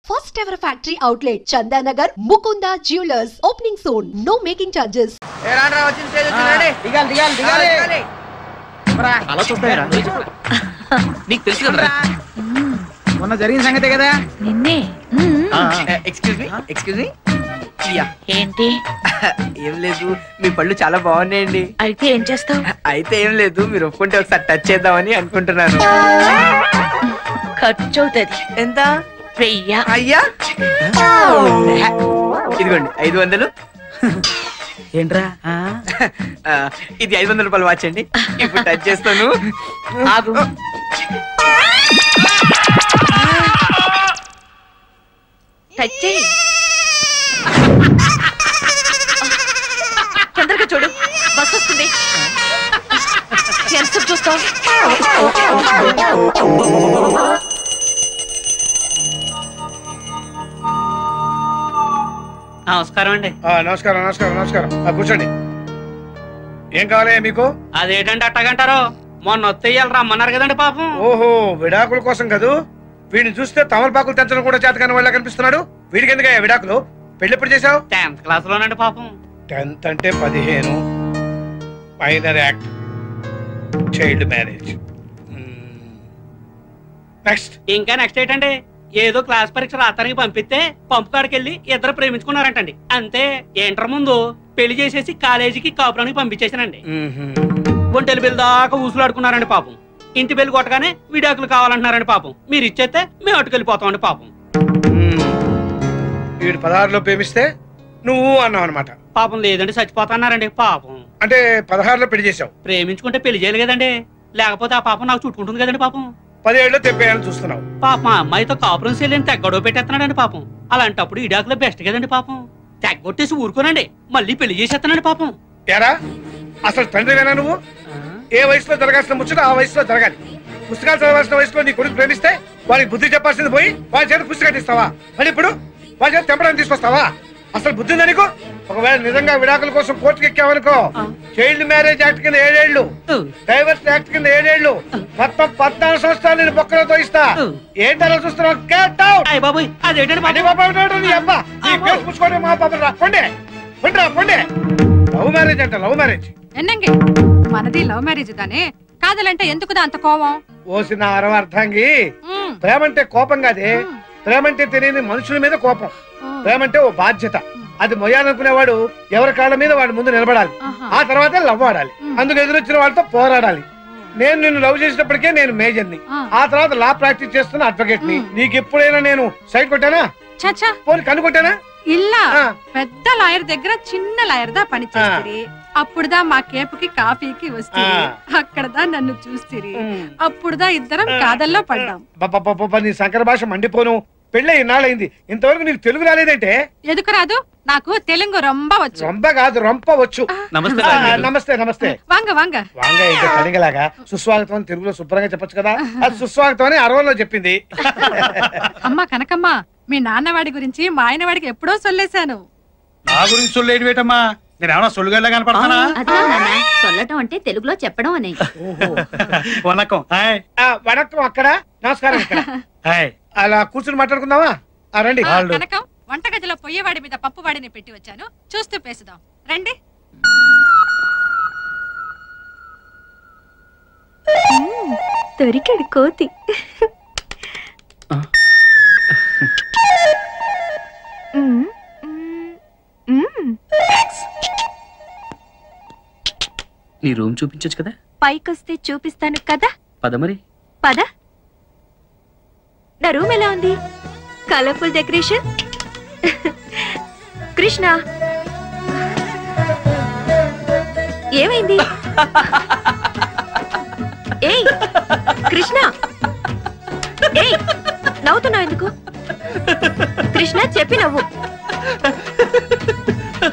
First ever factory outlet, Chandanagar, Mukunda Jewelers. Opening soon. No making charges. నీకు తెలుసు కదా మొన్న జరిగిన సంగతే కదా నిన్నే. ఎక్స్క్యూజ్ మీ ఏంటి? ఏం లేదు, మీ పళ్ళు చాలా బాగున్నాయండి. అయితే ఏం చేస్తావు? అయితే ఏం లేదు, మీరు ఒప్పుకుంటే ఒకసారి టచ్ చేద్దామని అనుకుంటున్నాను. ఖర్చు అవుతుంది. ఎంత? 1000. అయ్యా ఇదిగోండి 500. ఏంట్రా ఇది 500 రూపాయలు వాచ్ అండి. ఇప్పుడు టచ్ చేస్తాను. ఆగు. టచ్ చేయి. తొందరగా చూడు, బస్ వస్తుంది. ఎంత చూస్తావు? నమస్కారం అండి. నమస్కారం నమస్కారం నమస్కారం. కూర్చోండి. ఏం కావాలి మీకు? అదేంటంటే అట్టగంటారు, మొన్న వత్తేయాలి రమ్మన్నారు కదండి పాపం. ఓహో, విడాకుల కోసం కదూ. వీడిని చూస్తే తమలపాకులు తెంచడం కూడా చేతకాని వాళ్ళ కనిపిస్తున్నాడు. వీడికి ఎందుకు విడాకులు? పెళ్లి ఎప్పుడు చేసావు? 10th క్లాస్ లోనండి పాపం. 10th అంటే 15. Minor act, child marriage. Next. ఇంకా నెక్స్ట్ ఏంటండి, ఏదో క్లాస్ పరీక్ష రాతానికి పంపిస్తే పంపు కాడికి వెళ్ళి ఇద్దరు ప్రేమించుకున్నారంటండి. అంతే. ఇంటర్ ముందు పెళ్లి చేసేసి కాలేజీకి కాపురానికి పంపించేసానండి. ఒంటెలు బిల్ దాకా ఊసులాడుకున్నారండి పాపం. ఇంటి బిల్లు కొట్టగానే విడాకులు కావాలంటున్నారండి పాపం. మీరు ఇచ్చేస్తే మేము అటుకెళ్ళిపోతామండి పాపం. వీడు 16లో ప్రేమిస్తే నువ్వు అన్నావు అనమాట. పాపం లేదండి, చచ్చిపోతున్నారండి పాపం. అంటే 16లో పెళ్లి చేసావు. ప్రేమించుకుంటే పెళ్లి చేయాలి కదండి, లేకపోతే ఆ పాపం నాకు చుట్టుకుంటుంది కదండి పాపం. 17లో తెప్పేయాలని చూస్తున్నావు. పాప మా అమ్మాయితో కాపురం చేయలేని తెగ్గొడవ పెట్టేస్తున్నాడండి పాపం. అలాంటప్పుడు ఇడాకులో బెస్ట్ కదండి పాపం. తెగ్గొట్టేసి ఊరుకోనండి, మళ్ళీ పెళ్లి చేసేస్తున్నాడు పాపం. ఎరా, అసలు తండ్రివేనా నువ్వు? ఏ వయసులో జరగాల్సిన ముచ్చట ఆ వయసులో జరగాలి. పుస్తకాలు చదవాల్సిన వయసులో నీ కొడుకు ప్రేమిస్తే వాడికి బుద్ధి చెప్పాల్సింది పోయి వాడి చేత పుస్తకాలు ఇస్తావా? మరి ఇప్పుడు వాడి చేత తెంపడానికి తీసుకొస్తావా? అసలు బుద్ధి ఉందా నీకు? ఒకవేళ నిజంగా విడాకుల కోసం కోర్టుకు ఎక్కావనుకో, చైల్డ్ మ్యారేజ్ యాక్ట్ కింద 7 ఏళ్లు, డైవర్స్ యాక్ట్ కింద 7 ఏళ్లు, మొత్తం 14 సంవత్సరాలు నేను బొక్కలతో ఇస్తా. ఏంటలా చూస్తున్నావు? Get out. లవ్ మ్యారేజ్ అంట, లవ్ మ్యారేజ్. మనది లవ్ మ్యారేజ్ దానే కాదలంటే ఎందుకుదా అంత కోపం? ఓసిన అర్థంగి, ప్రేమంటే కోపం కాదే. ప్రేమంటే తెలియని మనుషుల మీద కోపం. ప్రేమంటే ఓ బాధ్యత. అది మొయ్యాలనుకునేవాడు ఎవరి కాళ్ళ మీద వాడి ముందు నిలబడాలి. ఆ తర్వాత లవ్ ఆడాలి. అందుకు ఎదురొచ్చిన వాళ్ళతో పోరాడాలి. నేను నిన్ను లవ్ చేసేటప్పటికే నేను మేజర్ని, ఆ తర్వాత లా ప్రాక్టీస్ చేస్తున్న అడ్వకేట్ ని. నీకు ఎప్పుడైనా నేను సైడ్ కొట్టానా? పోనీ కన్ను కొట్టానా? ఇలా పెద్ద లాయర్ దగ్గర చిన్న లాయర్ దా పని చేస్తుంది. అప్పుడుదా మా కేపుకి కాఫీకి వస్తే అక్కడదా నన్ను చూస్తే అప్పుడుదా ఇద్దరం కాదల్లో పడ్డాం. నీ సంకర భాష మండిపోను. పెళ్ళి ఇన్నాళ్ళైంది, ఇంతవరకు నీకు తెలుగు రాలేదంటే? ఎందుకు రాదు? నాకు తెలుగు రొంబ వచ్చు. రొంబ కాదు, రొంప వచ్చు. నమస్తే నమస్తే. వాంగ వాంగ వాంగ ఏంటో కలిగలాగా సుస్వాగతం అని తెలుగులో శుభ్రంగా చెప్పొచ్చు కదా. అది సుస్వాగతం అని 60లో చెప్పింది. అమ్మా కనకమ్మ, మీ నాన్నవాడి గురించి మా ఆయన వాడికి ఎప్పుడో సొల్లేశాను. నా గురించి సొల్లేడు వేటమ్మా? నేనేమన్నా సొల్లుగల్లా కనపడతానా? సొల్లటం అంటే తెలుగులో చెప్పడం అని. వణకం. వణకం అక్కడ, నమస్కారం ఇక్కడ. అలా కూర్చుని మాట్లాడుకుందామా? రండి. కనకం, వంటగదిలో పొయ్యేవాడి మీద పప్పువాడిని పెట్టి వచ్చాను, చూస్తూ పేసుదాం రండి. దొరికాడు కోతి. నీ రూమ్ చూపించొచ్చు కదా? పైకొస్తే చూపిస్తాను కదా. పద మరి. పద. నా రూమ్ ఎలా ఉంది? Colourful decoration. కృష్ణ, ఏమైంది? ఏయ్ కృష్ణ, ఏయ్ నవ్వుతున్నావు ఎందుకు? కృష్ణ చెప్పి నవ్వు.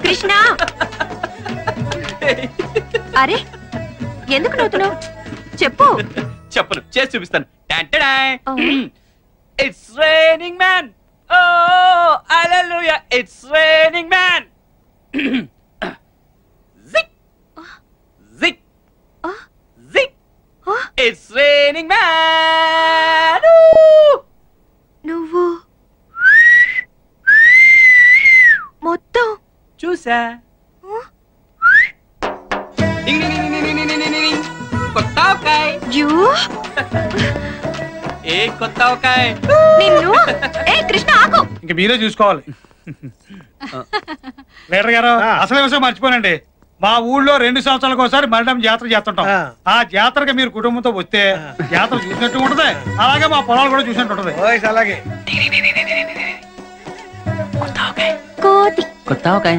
కృష్ణ, అరే ఎందుకు నవ్వుతున్నావు? చెప్పు. చెప్పను, చేసి చూపిస్తాను. It's raining man. Oh, hallelujah, it's raining man. Zik. Zik. Zik. It's raining man. నువ్వు వచ్చేసా. కొత్త ఆవకాయ. ఏ కొత్త ఆవకాయ నిన్ను. ఏ కృష్ణ ఆకు. ఇంక మీరే చూసుకోవాలి. లీడర్ గారు అసలు విషయం మర్చిపోనండి. మా ఊళ్ళో 2 సంవత్సరాలకు ఒకసారి మరణం జాతర చేస్తుంటాం. ఆ జాతరకి మీరు కుటుంబంతో వస్తే జాతర చూసినట్టు ఉంటది, అలాగే మా పొలాలు కూడా చూసినట్టు ఉంటది. అలాగే కోతి. కొత్త ఆవకాయ.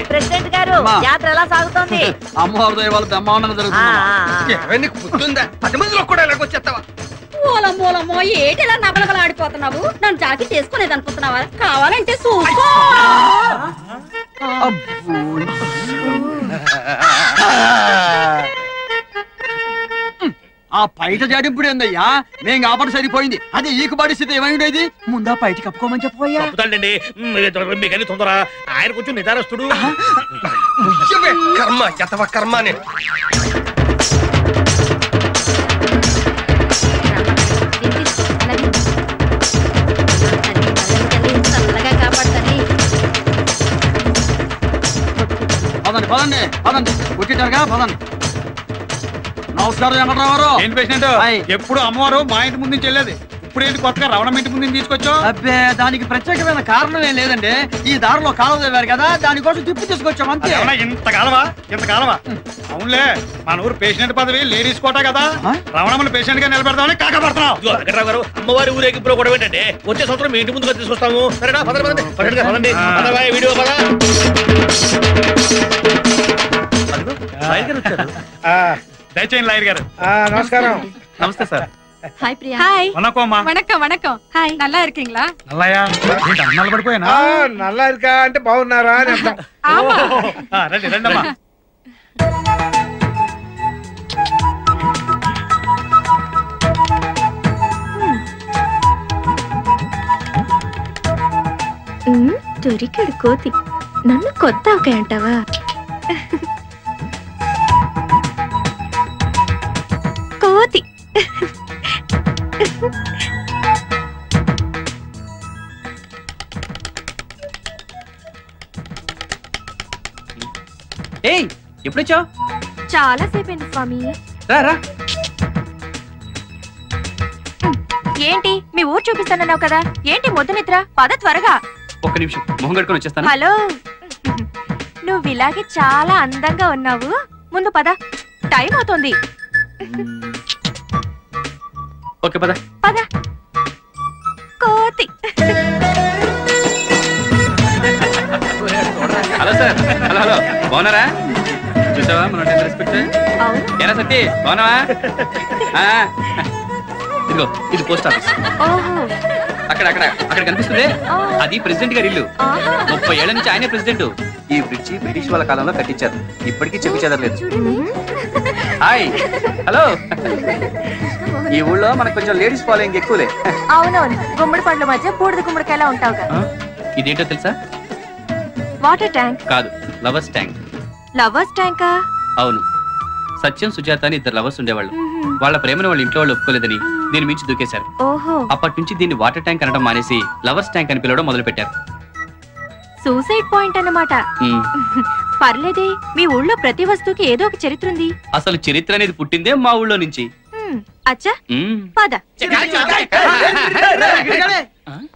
ప్రెసిడెంట్ గారు యాత్ర ఎలా సాగుతోంది? అమ్మవారి దయవల్ల బ్రహ్మాండంగా జరుగుతుంది. గుర్తుందా 10 మందిలో కూడా ఎలాగొచ్చేస్తావా? మూలమో ఏటిలా నగలగలు ఆడిపోతున్నావు? నన్ను జాకెట్ చేసుకునేది అనుకుంటున్నావా? కావాలంటే చూసుకో. ఆ బయట జాడింపుడు ఏందయ్యా? మేం కాబట్టి సరిపోయింది. అది ఈకు పరిస్థితి ఏమైండేది? ముందా బయటికి కప్పుకోమని చెప్పబోయా. మీకని తొందర. ఆయన కొంచెం నిదానస్తుడు. కర్మ యతవ కర్మనే. చల్లగా కాపాడతాని. పదండి పదండి పదండి. కొట్టిటారుగా పదండి. నమస్కారం వెంకటరావు. ఏంటి పేషెంట్? ఎప్పుడు అమ్మవారు మా ఇంటి ముందు నుంచి వెళ్ళేది, ఇప్పుడు ఏంటి కొత్తగా రవణం ఇంటి ముందు తీసుకొచ్చా? అబ్బే దానికి ప్రత్యేకమైన కారణం ఏం లేదండి. ఈ దారిలో కాలువ తవ్వారు కదా, దానికోసం తిప్పి తీసుకొచ్చాం అంతే. ఇంత కాలవా? అవునులే, మన ఊరు పేషెంట్ పదవి లేడీస్ కోటా కదా, రవణమ్మని పేషెంట్ గా నిలబెడదామని కాకపడుతున్నావు. వెంకటరావు గారు అమ్మవారి ఊరేగింపులో కూడా ఏంటంటే వచ్చే సంవత్సరం మీ ఇంటి ముందుగా తీసుకొస్తాము. సరేనా? పదండి. వీడియో పద. దయచేయండి లాయర్ గారు. నమస్కారం. నమస్తే sir. Hi Priya. Hi. Vanakkam. Hi. నల్లా ఇరుకீங்களா? నల్లయ్య నల్ల పడిపోయానా? నల్లా ఇరుకా అంటే బాగున్నారా అని అర్థం. రండి రండమ్మా. దొరికాడు కోతి. నన్ను కొత్త ఆవకాయ అంటావా? కోతి. ఏయ్ ఎప్పుడొచ్చావు? చాలా సేపైంది స్వామి. రా. ఏంటి మీ ఊరు చూపిస్తానన్నావు కదా, ఏంటి మొద్దు నిద్ర? పద త్వరగా. ఒక్క నిమిషం మొహం కడుకొని వచ్చేస్తాను. హలో, నువ్వు ఇలాగే చాలా అందంగా ఉన్నావు. ముందు పద, టైం అవుతోంది. ఓకే పద. కోతి. Hello sir. హలో బాగున్నారా? చూసావా మనం రెస్పెక్ట్. ఏరా సత్తి బాగున్నావా? ఇదిగో ఇది పోస్ట్ ఆఫీస్. అక్కడ కనిపిస్తుంది, అది ప్రెసిడెంట్ గారి ఇల్లు. 30 ఏళ్ల నుంచి ఆయనే ప్రెసిడెంట్. ఈ బ్రిడ్జి బ్రిటిష్ వాళ్ళ కాలంలో కట్టించారు, ఇప్పటికీ చెక్కు చెదరలేదు. హాయ్. హలో. ఈ ఊళ్ళో మనకు కొంచెం లేడీస్ ఫాలోయింగ్ ఎక్కువలే. అవునవును, గుమ్మడి పండ్ల మధ్య బూడిద గుమ్మడికాయలా ఉంటావు. ఇదేంటో తెలుసా? వాటర్ ట్యాంక్ కాదు, లవర్స్ ట్యాంక్. లవర్స్ ట్యాంకా? అవును. సత్యం సుజాత అని 2 లవర్స్ ఉండేవాళ్ళు. వాళ్ళ ప్రేమను వాళ్ళ ఇంట్లో వాళ్ళు ఒప్పుకోలేదని దీని మించి దూకేశారు. అప్పటి నుంచి దీన్ని వాటర్ ట్యాంక్ అనడం మానేసి లవర్స్ ట్యాంక్ అని పిలవడం మొదలు పెట్టారు. సూసైడ్ పాయింట్ అన్నమాట. పర్లేదే, మీ ఊళ్ళో ప్రతి వస్తువుకి ఏదో ఒక చరిత్ర ఉంది. అసలు చరిత్ర అనేది పుట్టిందే మా ఊళ్ళో నుంచి. అచ్చా పద.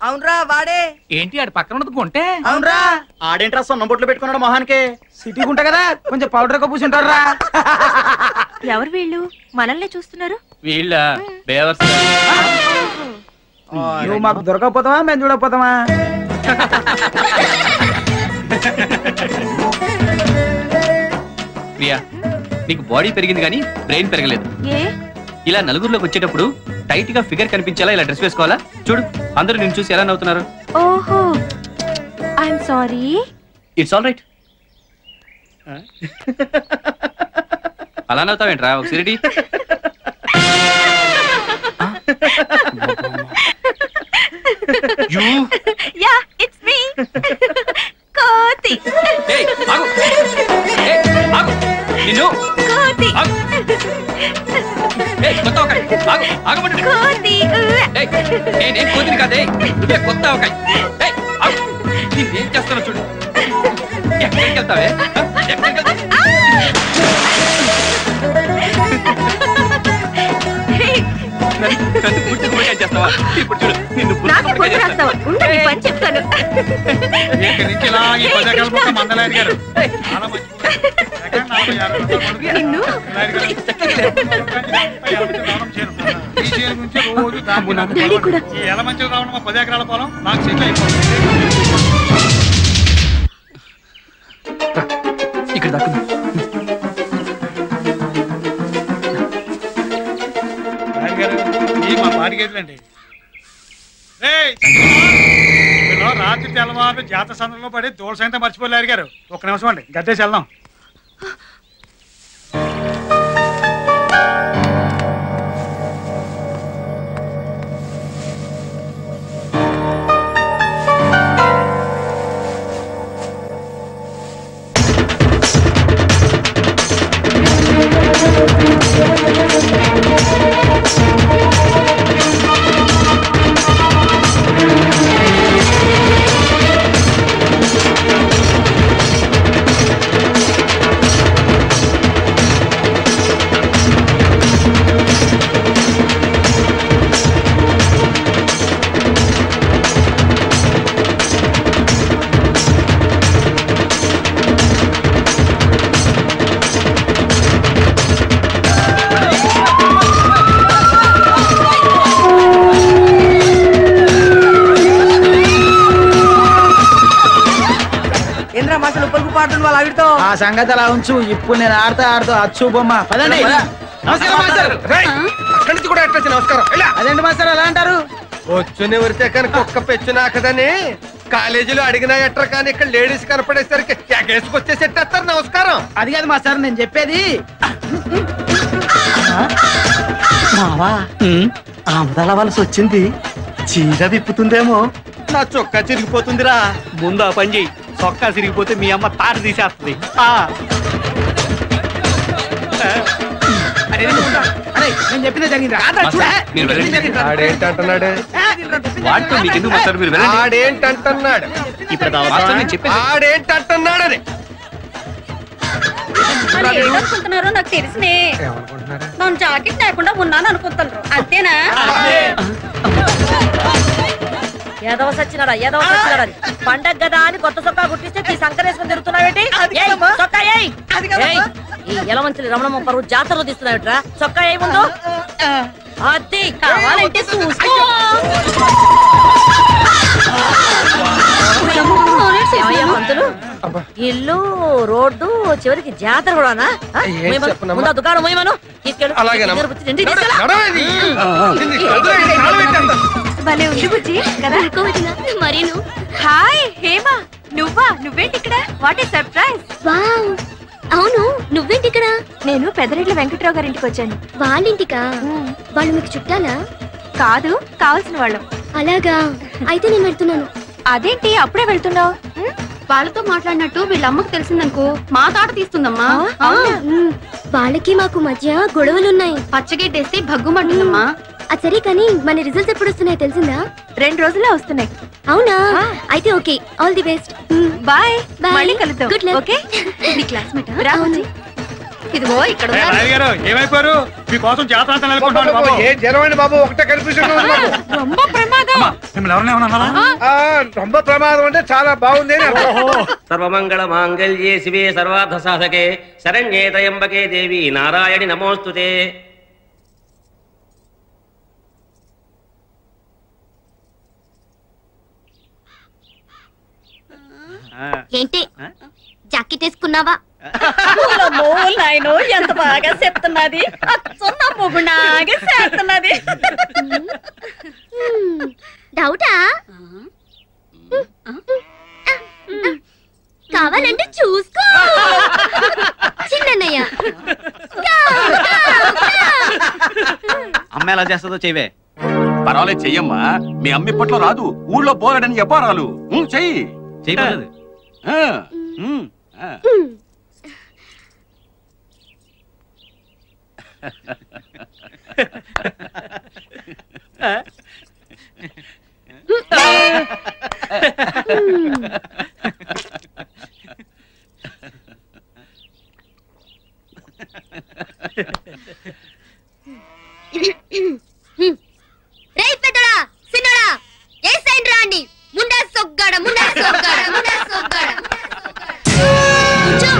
అవునరా వాడే. ఏంటి ఆడు పక్కన ఉన్నది కొంటే? అవునరా ఆడేంట్రా సొన్న బొట్లు పెట్టుకున్నాడు మొహానికి. సిటీ గుంట కదా, కొంచెం పౌడర్ గా పూసుంటారా. ఎవరు వీళ్ళు? మనల్ని చూస్తున్నారు. వీళ్ళ బేవర్స్. నువ్వు మాకు దొరకకపోతావా, మేము చూడకపోతావా? ప్రియా, నీకు బాడీ పెరిగింది కానీ బ్రెయిన్ పెరగలేదు. ఇలా నలుగురిలోకి వచ్చేటప్పుడు టైట్ గా ఫిగర్ కనిపించేలా ఇలా డ్రెస్ వేసుకోవాలా? చూడు, అందరూ నిన్ను చూసి ఎలా నవ్వుతున్నారు. ఓహో, I'm sorry. It's all right. అలా నవ్వుతావేంట్రా? ఒక సిరిడి. యా ఇట్స్ మీ కోతి నిన్ను కోతి కోతి నేనేం కోతిని కాదే నువ్వే కొత్త అవకాయ నేనేం చేస్తానో చూడు ఎక్కడికి వెళ్తావే నన్ను పుట్టుకుపోయి చేస్తావా ఇప్పుడు చూడు నిన్ను పని చెప్తాను మందలారి గారు ఎలా మంచిగా రావడం 10 ఎకరాల పొలం నాకు సెటిల్ అయిపోతుంది. ఇక్కడ దాకా మా పాడిగేట్లండి రాత్రి తెల్లవారు జాతర సందర్భంలో పడి దూడ సంగతి మర్చిపోలేరు గారు. ఒక్క నిమిషం అండి గద్దేసి వెళ్దాం. ఆ సంగతి అలా ఉంచు. ఇప్పుడు నేను ఆడతా అచ్చు బొమ్మ పదండి. అదేంటి మాస్టర్ అలా అంటారు? వచ్చుని ఉరితే కనుక ఒక్క పెచ్చు నాకదని కాలేజీలో అడిగినా ఎట్రా కానీ ఇక్కడ లేడీస్ కనపడేసరికి ఎగేసుకొచ్చే సెట్టేస్తారు. నమస్కారం. అది కాదు మాస్టర్ నేను చెప్పేది. మావా ఆమదల వలస వచ్చింది. చీర విప్పుతుందేమో. నా చొక్కా చిరిగిపోతుందిరా. ముందు ఆ పని చెయ్యి. చొక్కా సిరిగిపోతే మీ అమ్మ తాట తీసేస్తుంది. నేను చెప్పిందే జరిగింది. ఆడేంటంటున్నాడు ఆడేంటంటున్నాడు ఏమనుకుంటున్నారో నాకు తెలిసినే. నేను జాకెట్ లేకుండా ఉన్నాను అనుకుంటున్నారు. అంతేనా? ఏదవ సచ్చినారా పండగ కదా అని కొత్త చొక్కా గుర్తిస్తే ఈ సంకరేసుకుని తిరుగుతున్నావేంటి? ఈ ఎలమంచిలి రమణమ్మ పరువు జాతరలో తీస్తున్నావేట్రా? చొక్కా ఏ ముందు అది కావాలంటే చూసుకో. పంతులు ఇల్లు రోడ్డు చివరికి జాతర కూడానా? ముందు దుకాణం పోయమను తీసుకెళ్ళు. భలే ఉంది బుజ్జి కదా. మరీను. హాయ్ హేమా, నువ్వేంటి ఇక్కడ? What a surprise. వావ్, అవును నువ్వేంటి ఇక్కడ? నేను పెదరెడ్ల వెంకట్రావు గారి ఇంటికి వచ్చాను. వాళ్ళింటికా? వాళ్ళు మీకు చుట్టాలా? కాదు, కావాల్సిన వాళ్ళం. అలాగా, అయితే నేను వెళ్తున్నాను. అదేంటి అప్పుడే వెళ్తున్నావు? వాళ్ళతో మాట్లాడినట్టు వీళ్ళ అమ్మకు తెలిసిందనుకో మా తాట తీస్తుందమ్మా. వాళ్ళకి మాకు మధ్య గొడవలున్నాయి. పచ్చగడ్డేస్తే భగ్గుమంటుందమ్మా. అది సరే కానీ మన రిజల్ట్స్ ఎప్పుడు వస్తున్నాయి తెలిసిందా? 2 రోజుల్లో వస్తున్నాయి. అవునా? అయితే okay, all the best. Bye. మళ్ళీ కలుద్దాం. Good luck. ఓకే. నీ క్లాస్మేట్? రాజీ ఇదిగో ఇక్కడ ఏమైపోయారు? మీకోసం జాతర బాబు ఒకటే కన్ఫ్యూజన్. రొంబ ప్రమాదం. రొంబ ప్రమాదం అంటే చాలా బాగుంది. సర్వమంగళ మాంగళ్యే శివే సర్వార్థ సాధకే శరణ్యే త్రయంబకే దేవి నారాయణి నమోస్తుతే. ఏంటి జాకెట్ వేసుకున్నావా? నాయనో ఎంత బాగా చెప్తున్నది. మొగునాగా చేస్తున్నది. డౌటా? కావాలంటే చూసుకో చిన్నయ్య. అమ్మ ఎలా చేస్తుందో చెయ్యవే. పర్వాలేదు చెయ్యమ్మా. మీ అమ్మ ఇప్పట్లో రాదు, ఊళ్ళో బోరడని చెప్పారాలు. చెయ్యి చెయ్యి. రేయ్ పెద్దడా సిన్నడా ఏ సైడ్ రాండి ముండా సొగ్గాడ ముండా సొగ్గాడ ముండా సొగ్గాడ కూర్చో.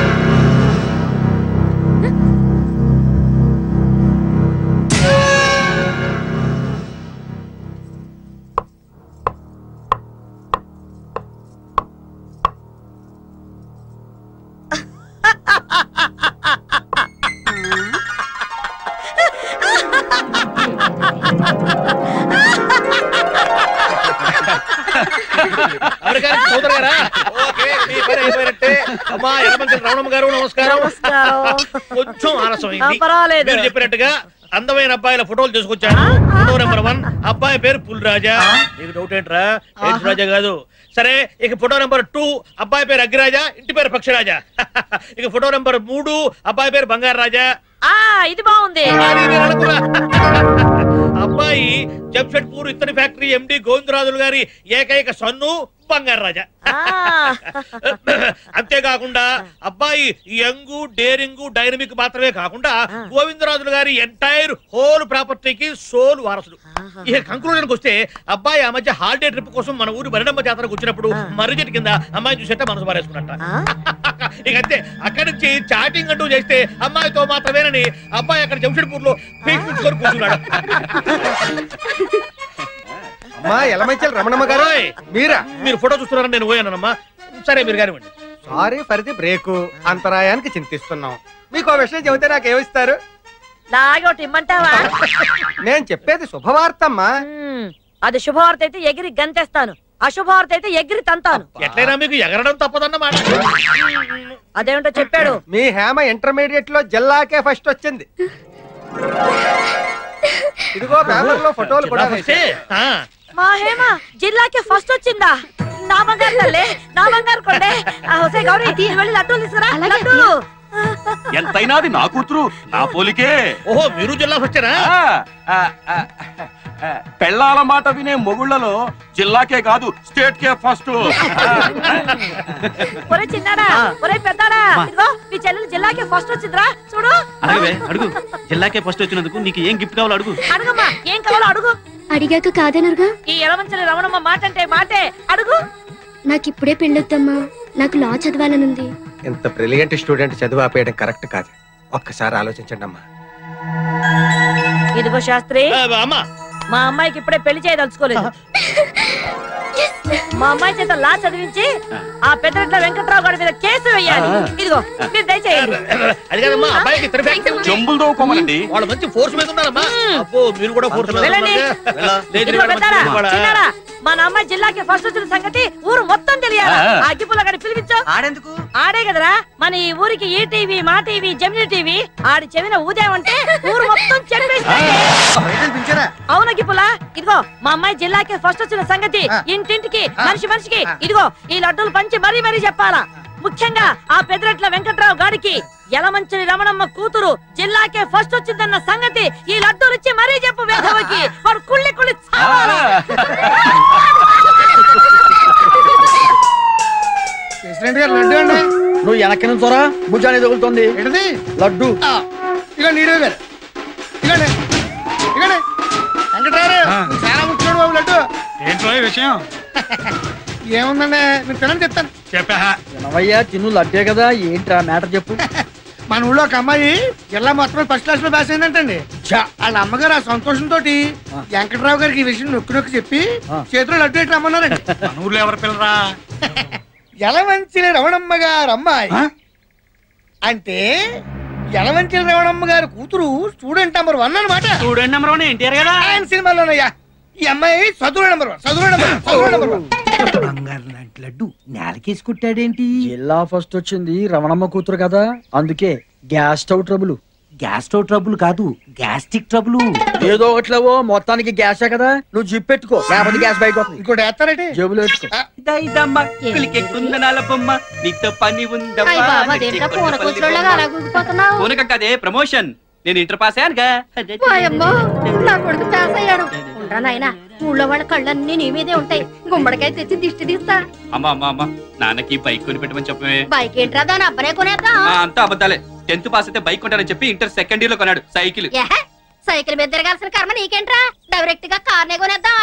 కొంచెం ఆలస్యమైంది. మీరు చెప్పినట్టుగా అందమైన అబ్బాయిల ఫోటోలు తీసుకొచ్చాను. ఫోటో నెంబర్ 1 అబ్బాయి పేరు పుల్రాజా. నీకు డౌట్ ఏంట్రా? రాజా కాదు. సరే, ఇక ఫోటో నెంబర్ 2 అబ్బాయి పేరు అగ్గిరాజా, ఇంటి పేరు పక్షిరాజా. ఇక ఫోటో నెంబర్ 3 అబ్బాయి పేరు బంగారు రాజా. ఇది బాగుంది. అబ్బాయి జంషెడ్పూర్ ఇత్తడి ఫ్యాక్టరీ ఎండి గోవిందరాజులు గారి ఏకైక సన్ను బంగారు రాజా. అంతేకాకుండా అబ్బాయి యంగ్, డేరింగ్, డైనమిక్ మాత్రమే కాకుండా గోవిందరాజులు గారి ఎంటైర్ హోల్ ప్రాపర్టీకి సోల్ వారసుడు. ఇక కంక్లూజన్కి వస్తే అబ్బాయి ఆ మధ్య హాలిడే ట్రిప్ కోసం మన ఊరు మరిడమ్మ జాతరకు వచ్చినప్పుడు మర్రి చెట్టు కింద అమ్మాయి చూసేట మనసు పారేసుకున్నట్ట. ఇక అంతే, అక్కడి నుంచి చాటింగ్ అంటూ చేస్తే అమ్మాయితో మాత్రమేనని అబ్బాయి అక్కడ జంషెడ్పూర్ లో కూర్చుని కూర్చున్నాడు. అమ్మా ఎలమంచల్ రమణమ్మ గారు, మీరా? మీరు ఫోటో చూస్తున్నారని నేను పోయానమ్మా. సరే, మీరు కానివ్వండి. Sorry for the break. అంతరాయానికి చింతిస్తున్నాం. మీకు విషయం చెబితే నాకేమిస్తారు? లాగోటి ఇమ్మంటావా? నేను చెప్పేది శుభవార్తమ్మా. అది శుభవార్త అయితే ఎగిరి గంతేస్తాను, అశుభవార్త అయితే ఎగిరి తంతాను. ఎట్లయినా మీకు ఎగరడం తప్పదన్నమాట. అదేమిటో చెప్పాడు. మీ హేమ ఇంటర్మీడియట్ లో జిల్లాకే ఫస్ట్ వచ్చింది. ఇదిగో పేపర్ లో ఫోటోలు కూడా. మా హేమ జిల్లాకే ఫస్ట్ వచ్చిందా? నా బంగారు తల్లే, నా బంగారు కొండే. గౌరీ వెళ్ళి లడ్డూలు తీసుకురా. లడ్డూ ఎంతైనా అది నా కూతురు, నా పోలికే. ఓహో, మీరు జిల్లా వచ్చారా? పెళ్ళాల మాట వినే మొగుళ్లలో జిల్లాకే కాదు స్టేట్ కే ఫస్ట్. ఒరే చిన్నాడా, ఒరే పెద్దాడా, ఇదిగో మీ చెల్లెలు జిల్లాకే ఫస్ట్ వచ్చిందిరా చూడు. అడుగు, జిల్లాకే ఫస్ట్ వచ్చినందుకు నీకు ఏం గిఫ్ట్ కావాలో అడుగు. అడుగమ్మా, ఏం కావాలో అడుగు. అడిగాక కాదనరుగా. ఈ ఎలమంచలి రమణమ్మ మాట అంటే మాటే. అడుగు. నాకిప్పుడే పెళ్ళొద్దమ్మా, నాకు లా చదవాలనుంది. ఇంత బ్రిలియంట్ స్టూడెంట్ చదువు ఆపేయడం కరెక్ట్ కాదు. ఒక్కసారి ఆలోచించండి అమ్మా. ఇదిగో శాస్త్రి, అమ్మా, మా అమ్మాయికి ఇప్పుడే పెళ్లి చేయదలుచుకోలేదు. మా అమ్మాయి చేత లా చదివించి ఆ పెద్దరెడ్ల వెంకట్రావు గారి మీద కేసు వేయాలి. ఇదిగో మీరు దయచేయండి. అది కాదమ్మా, అబ్బాయికి జంబులు దోకోమనండి. వాళ్ళు మంచి ఫోర్స్ మీద ఉన్నారమ్మా. అబ్బో, మీరు కూడా ఫోర్స్ మీద వెళ్ళండి. ఇదిగో పెద్దాడా, చిన్నాడా, మన అమ్మాయి జిల్లాకి ఫస్ట్ వచ్చిన సంగతి ఊరు మొత్తం తెలియాలి. ఆ అగ్గిపుల్ల గారిని పిలిపించు. ఆడెందుకు? ఆడే కదరా మన ఈ ఊరికి ఈ టీవీ, మా టీవీ, జెమిని టీవీ. ఆడి చెవిన ఊదేమంటే ఊరు మొత్తం చెప్పేస్తాయి. అవును అగ్గిపుల్ల, ఇదిగో మా అమ్మాయి జిల్లాకి ఫస్ట్ వచ్చిన సంగతి ఇంటింటికి, మనిషి మనిషికి ఇదిగో ఈ లడ్డూలు పంచి మరీ మరీ చెప్పాలా. ముఖ్యంగా ఆ పెద్దరెట్ల వెంకట్రావు గారికి యలమంచిలి రమణమ్మ కూతురు జిల్లాకే ఫస్ట్ వచ్చిందన్న సంగతి ఈ లడ్డూలు ఇచ్చి మరీ చెప్పు. వేదవకి వాడు కుళ్ళి కుళ్ళి చావాలి. నువ్వు వెనక్కి నుంచోరా, భుజాన్ని తగులుతోంది. లడ్డు ఇక నీడే గారు, ఇగండి ఇగండి వెంకటరావు చాలా ముఖ్యమైన బాబు లడ్డు. ఏంటో విషయం? ఏముందండి, మీరు తినని చెప్తాను. చెప్పా వినవయ్యా, తిను లడ్డే కదా. ఏంట్రా మ్యాటర్ చెప్పు. మన ఊళ్ళో ఒక అమ్మాయి జిల్లా మొత్తం ఫస్ట్ క్లాస్ లో పాస్ అయిందంటండి. వాళ్ళ అమ్మగారు ఆ సంతోషంతో వెంకటరావు గారికి ఈ విషయం నొక్కి నొక్కి చెప్పి చేతిలో లడ్డు ఎట్టి రమ్మన్నారండి. మన ఊర్లో ఎవరు పిల్లరా? యలమంచిలి రమణమ్మ గారు అమ్మాయి అంటే యలమంచిలి రమణమ్మ గారి కూతురు స్టూడెంట్ నెంబర్ 1 అన్నమాట. స్టూడెంట్ నెంబర్ 1 ఎన్టీఆర్ కదా ఆయన సినిమాలోనయ్యా. ఈ అమ్మాయి చదువు నెంబర్ 1, చదువు నెంబర్ 1. బంగారు లాంటి లడ్డు నేలకేసి కుట్టాడేంటి? జిల్లా ఫస్ట్ వచ్చింది రమణమ్మ కూతురు కదా, అందుకే gas stove trouble. Gastro trouble కాదు, గ్యాస్ట్రిక్ ట్రబుల్. ఏదో ఒకట్లేవో మొత్తానికి గ్యాసే కదా, నువ్వు జిప్ పెట్టుకో, లేకపోతే గ్యాస్ బయటకు వస్తుంది. ఇంకోటి వేస్తారంటే జేబులో పెట్టుకో. కదే ప్రమోషన్. నేను ఇంటర్ పాస్ అయ్యానుగా. నా కొడుకు పాస్ అయ్యాడు. ఉండరా నాయనా, ఊళ్ళో వాళ్ళ కళ్ళన్నీ నీ మీదే ఉంటాయి. గుమ్మడికాయ తెచ్చి దిష్టి తీస్తా. అమ్మా నాన్నకి బైక్ కొని పెట్టమని చెప్పమే. బైక్ ఏంట్రా, దాని అబ్బనే కొనేద్దాం. అంతా అబద్ధాలే. 10th పాస్ అయితే బైక్ కొంటానని చెప్పి ఇంటర్ సెకండ్ ఇయర్ లో కొన్నాడు సైకిల్. సైకిల్ మీద తిరగాల్సిన కర్మ నీకేంట్రా, డైరెక్ట్ గా కార్నే కొనేద్దాం.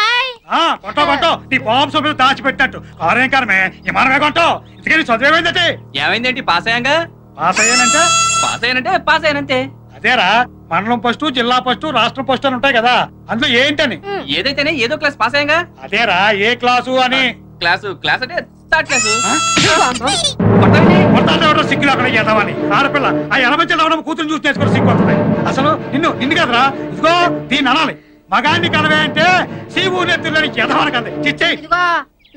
దాచిపెట్టినట్టు కారేం కారమే విమానమే కొంటావు. ఇంతకీ చదివేమైందంటే ఏమైందేంటి? పాస్ అయ్యాంగా. పాస్ అయ్యానంటే పాస్ అయ్యానంతే. అదేరా, మండలం ఫస్ట్, జిల్లా ఫస్ట్, రాష్ట్రం ఫస్ట్ అని ఉంటాయి కదా, అందులో ఏంటని? ఏదైతేనే ఏదో క్లాస్ పాస్ అయ్యాంగా. అదేరా, ఏ క్లాసు అని. క్లాస్ అంటే థర్డ్ క్లాసు. సిగ్గులు అక్కడ చేద్దామని ఆడపిల్ల ఆ ఎనభై కూతురు చూసి నేర్చుకుని సిగ్గు వస్తుంది. అసలు నిన్ను కదరా, ఇదిగో దీన్ని అనాలి. మగాన్ని కదవే అంటే సీవు నెత్తులని చేద్దామని కదా. ఇదిగో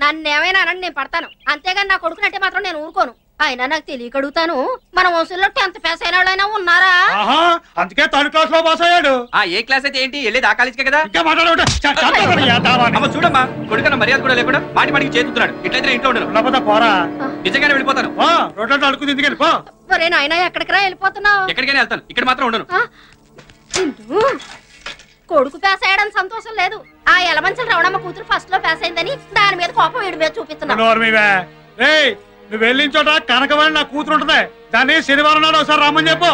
నన్ను ఏమైనా అనండి, నేను పడతాను. అంతేగాని నా కొడుకునంటే మాత్రం నేను ఊరుకోను. అయినా నాకు తెలియక అడుగుతాను, మన వంశంలో 10th పాస్ అయిన వాళ్ళైనా ఉన్నారా? అందుకే 3rd క్లాస్ లో పాస్ అయ్యాడు. ఏ క్లాస్ అయితే ఏంటి, వెళ్ళేది ఆ కాలేజీకే కదా. ఇంకా చూడమ్మా, కొడుకన్న మర్యాద కూడా లేకుండా మాటికి చేతున్నాడు. ఇట్లయితే ఇంట్లో ఉండను. పోరా, నిజంగానే వెళ్ళిపోతాను. రోడ్లలో అడుగుతుంది ఎందుకు వెళ్ళిపో. ఒరే నాయనా, ఎక్కడికి రా వెళ్ళిపోతున్నావు? ఎక్కడికైనా వెళ్తాను, ఇక్కడ మాత్రం ఉండను. కొడుకు పాస్ అయ్యాడని సంతోషం లేదు. ఆ ఎలమంచల రవణమ్మ కూతురు ఫస్ట్ లో పాస్ అయిందని దాని మీద కోపం వీడి మీద చూపిస్తున్నావు. నువ్వు వెళ్ళిన చోట కనకవాణి నా కూతురు ఉంటది, దాన్ని శనివారం నాడు ఒకసారి రమ్మని చెప్పు.